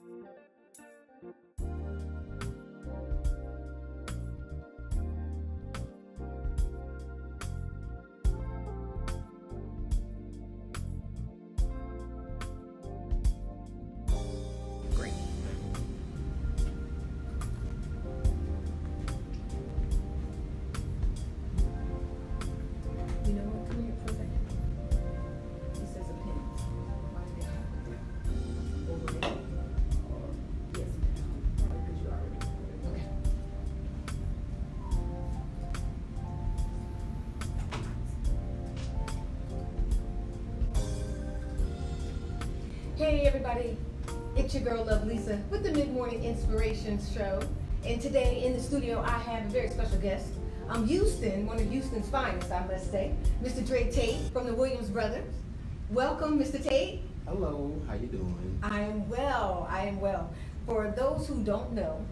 Great. You know what? Come here for a second. He says opinions. Why did they have it there? Over there? Or yes, probably because you already know it. Okay. Hey everybody, it's your girl Love Lisa with the Mid Morning Inspiration Show. And today in the studio I have a very special guest. Houston, one of Houston's finest, I must say, Mr. Dray Tate from the Williams Brothers. Welcome, Mr. Tate. Hello, how you doing? I am well, I am well. For those who don't know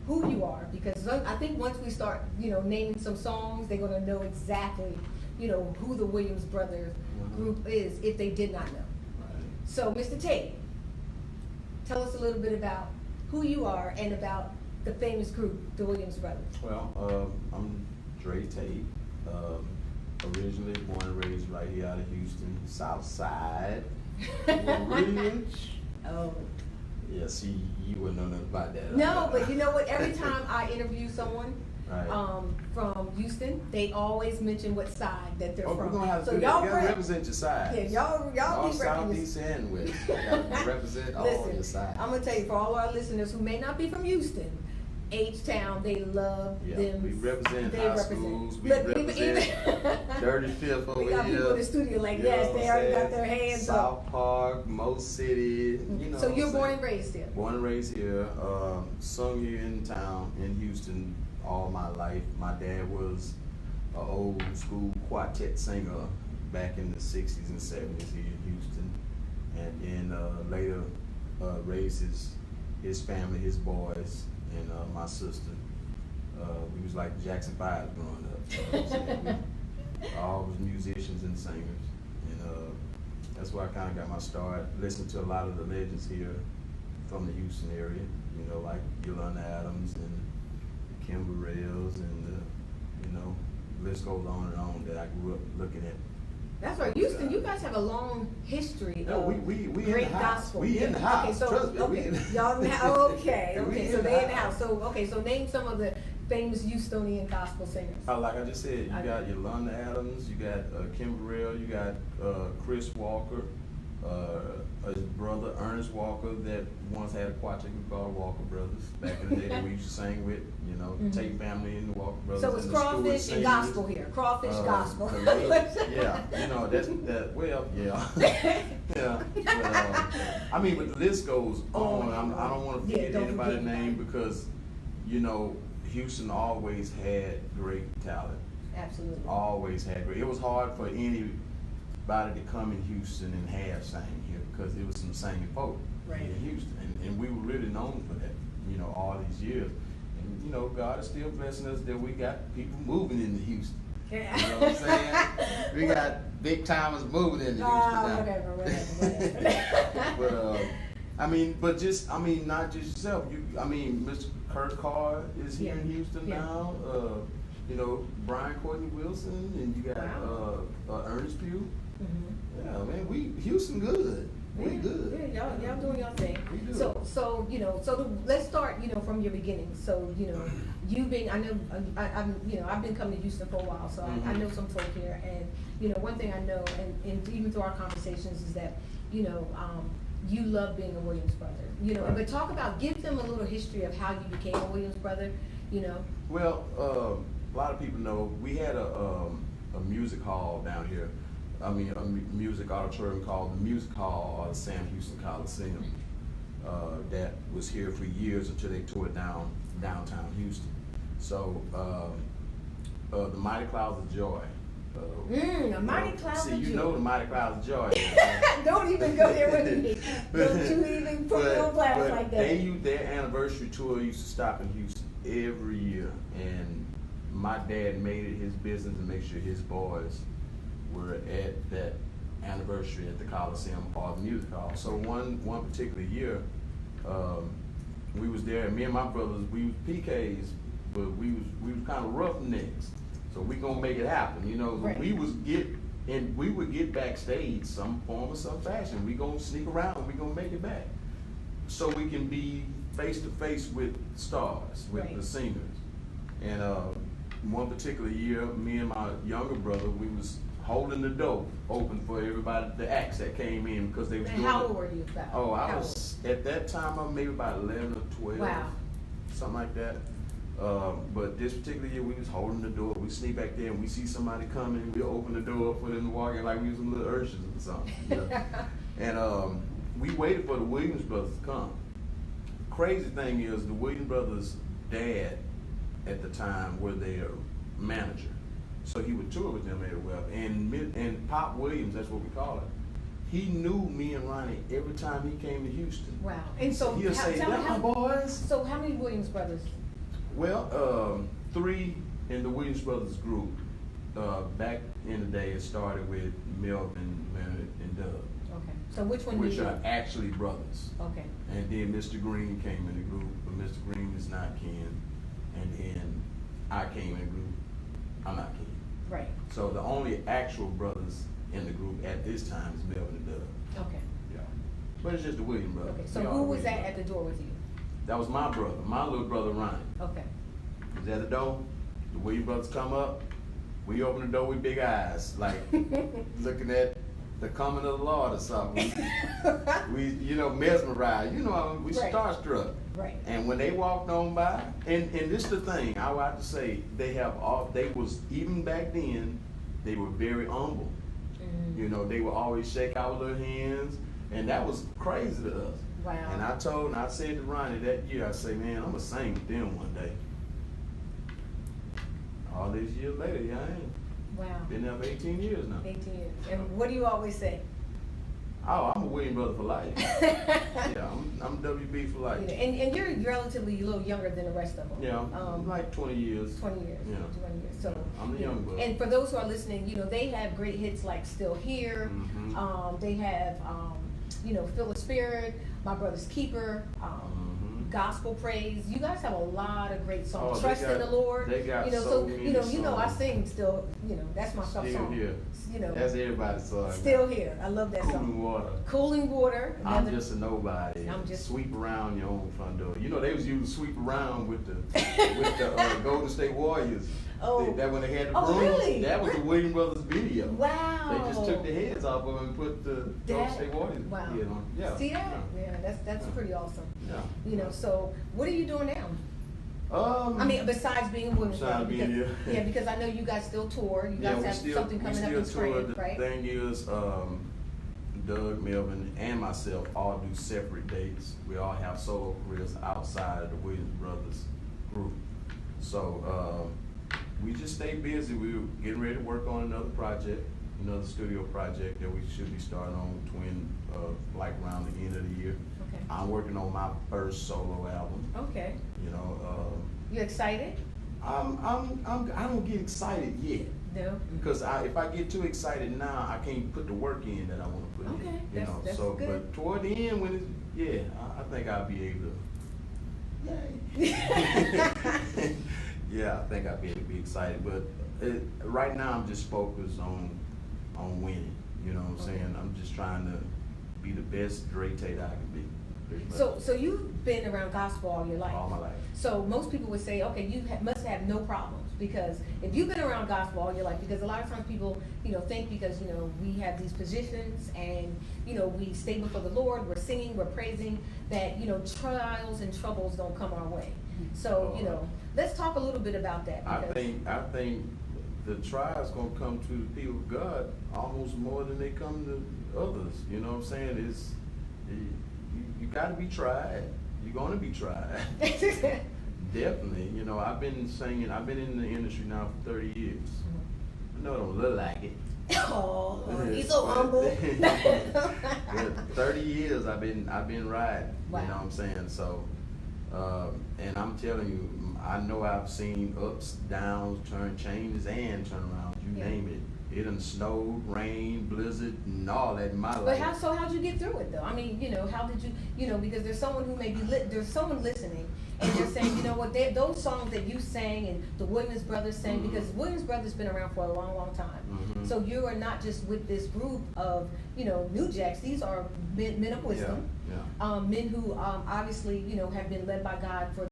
who you are, because I think once we start, naming some songs, they're gonna know exactly, who the Williams Brothers group is if they did not know. Right. So, Mr. Tate, tell us a little bit about who you are and about the famous group, the Williams Brothers. Well, I'm Dray Tate, originally born and raised right here out of Houston, South Side, Ridge. Oh. Yeah, see, you wouldn't know nothing about that. No, but you know what? Every time I interview someone right. From Houston, they always mention what side that they're Oh, from. we're gonna have to so do y'all that. You gotta represent your side. Yeah, y'all North, be south, east, and west. You gotta represent all Listen, your sides. I'm gonna tell you, for all our listeners who may not be from Houston, H-Town, they love them. We represent high schools. We Look, represent Dirty Fifth over here. We got people in the studio like, You yes, know they what already I'm got saying? their hands up. South Park, Most City. So you're born and raised here? Born and raised here. Sung here in town in Houston all my life. My dad was an old school quartet singer back in the 60s and 70s here in Houston, and then later raised his family, his boys, and my sister. We was like Jackson 5 growing up. You know what I'm saying? We all was musicians and singers, and that's where I kind of got my start. Listened to a lot of the legends here from the Houston area, like Yolanda Adams and Kim Burrells, and the list goes on that I grew up looking at. That's right, Houston. You guys have a long history No, of we great in the gospel. house. We in the house. Okay, so Trust me, we in the y'all in the house. Okay, We okay. in So the they in the house. house. So name some of the famous Houstonian gospel singers. Like I just said, you got Yolanda Adams, you got Kim Burrell, you got Chris Walker, his brother Ernest Walker that once had a quartet we called Walker Brothers back in the day that we used to sing with, Tate family and the Walker Brothers. So it's and the crawfish Stewart and singers. gospel here. Crawfish gospel. Yeah, that's that. Well, yeah, yeah. But the list goes on. I don't want to forget anybody's name because, Houston always had great talent. Absolutely. Always had great. It was hard for anybody to come in Houston and have sang here because there was some singing folk in Houston, and we were really known for that. All these years, and God is still blessing us that we got people moving into Houston. Yeah. You know what I'm saying? We got big timers moving into Houston now. Whatever. But not just yourself. Mr. Kurt Carr is here in Houston now. Brian Courtney Wilson, and you got Ernest Pugh. Mm-hmm. Yeah, man, Houston good. We good. Yeah, y'all doing your thing. We do. So let's start, from your beginning. So, you've been, I know, I've been coming to Houston for a while, so I know some folk here, and one thing I know, and even through our conversations, is that you love being a Williams brother. But talk about, give them a little history of how you became a Williams brother. Well, a lot of people know we had a music hall down here. A music auditorium called the Music Hall or the Sam Houston Coliseum that was here for years until they tore it down downtown Houston. So the Mighty Clouds of Joy. The Mighty Clouds of Joy. See, the Mighty Clouds of Joy. Don't even go there with me. Don't you even put me on blast like that. Their anniversary tour used to stop in Houston every year, and my dad made it his business to make sure his boys were at that anniversary at the Coliseum or the Music Hall. So one particular year, We was there, and me and my brothers, we was PKs, but we was kind of roughnecks. So we gonna make it happen, you know. Right. We would get backstage some form or some fashion. We gonna sneak around. We gonna make it back, so we can be face to face with stars, with Right. the singers. And one particular year, me and my younger brother, we was holding the door open for everybody, the acts that came in, because they was And doing. how old were you about? Oh, I How was at that time. I'm maybe about 11 or 12. Wow. Something like that. But this particular year, we was holding the door. We sneak back there and we see somebody coming. We open the door for them to walk in like we was some little urchins or something. You know? And we waited for the Williams brothers to come. Crazy thing is, the Williams brothers' dad at the time were their manager, so he would tour with them everywhere. And Pop Williams, that's what we call it. He knew me and Ronnie every time he came to Houston. Wow. And so He'll say, tell me "Them my boys." So how many Williams brothers? Well, 3 in the Williams Brothers group. Back in the day, it started with Melvin, Leonard, and Doug, Okay. So which one which did you? are actually brothers. Okay. And then Mr. Green came in the group, but Mr. Green is not Ken. And then I came in the group. I'm not Ken. Right. So the only actual brothers in the group at this time is Melvin and Doug. Okay. Yeah. But it's just the Williams brothers. Okay. So We all who was Williams that brothers. at the door with you? That was my brother, my little brother Ronnie. Okay. Was at the door. The Williams brothers come up. We open the door with big eyes, like looking at the coming of the Lord or something. We you know, mesmerized. You know, we Right. starstruck. Right. And when they walked on by, and this the thing I would have to say, they was, even back then, they were very humble. Mm. You know, they would always shake our little hands, and that was crazy to us. Wow. And I said to Ronnie that year, I say, man, I'm gonna sing with them one day. All these years later, yeah, I ain't. Wow. Been there for 18 years now. 18 years. And what do you always say? Oh, I'm a Williams brother for life. Yeah, I'm WB for life. You know, and you're relatively a little younger than the rest of them. Yeah, I'm like 20 years. 20 years. Yeah. 20 years. So I'm the you know, young brother. And for those who are listening, you know, they have great hits like Still Here. Mhm. They have, you know, Feel the Spirit, My Brother's Keeper, Gospel Praise. You guys have a lot of great songs. Oh, they Trust in got- the Lord. they got you know, so you many know, I songs. sing Still. You know, that's my Still song. Here. You know, That's everybody's song. Still Here. I love that Cooling song. water. Cooling Water. I'm another- just a nobody. I'm just- Sweep around your own front door. You know they was using sweep around with the Golden State Warriors. Oh. That when they had the Oh, brooms. really? That was the Williams Brothers video. Wow. They just took the heads off of them and put the Golden That- State Warriors wow. head on. Yeah. See that? Yeah. Yeah, that's Yeah. pretty awesome. Yeah. You know, so what are you doing now? I mean, besides being a Williams Besides brother, being because, here. yeah, because I know you guys still tour. You guys have something coming up in tour. spring, The right? thing is, Doug, Melvin, and myself all do separate dates. We all have solo careers outside of the Williams Brothers group. So we just stay busy. We were getting ready to work on another project, another studio project that we should be starting on like around the end of the year. Okay. I'm working on my first solo album. Okay. You know, You excited? I don't get excited yet. No. Because if I get too excited now, I can't put the work in that I want to put in. Okay, You know, that's so good. but toward the end, when I think I'll be able to. Yay! Yeah, I think I'll be able to be excited. But right now, I'm just focused on winning. You know what I'm saying? I'm just trying to be the best Dray Tate I can be. pretty much. So you've been around gospel all your life. All my life. So most people would say, okay, you must have no problems, because if you've been around gospel all your life, because a lot of times people, you know, think because, you know, we have these positions and, you know, we stay before the Lord, we're singing, we're praising, that, you know, trials and troubles don't come our way. So, you know, let's talk a little bit about that. I because- think the trials gonna come to the people of God almost more than they come to others. You know what I'm saying? You gotta be tried. You're gonna be tried. Definitely. You know, I've been singing. I've been in the industry now for 30 years. I know I don't look like it. Oh, he's so humble. Yeah, 30 years I've been riding. Wow. You know what I'm saying? So, and I'm telling you, I know I've seen ups, downs, changes, and turnarounds. You Yeah. name it. It done snowed, rained, blizzard, and all that in my But life. how'd you get through it though? I mean, how did you, because there's someone who may be there's someone listening and they're saying, you know what, those songs that you sang and the Williams Brothers sang, because Williams Brothers been around for a long, long time. So you are not just with this group of, New Jacks. These are men of wisdom. Yeah. Men who, obviously, have been led by God for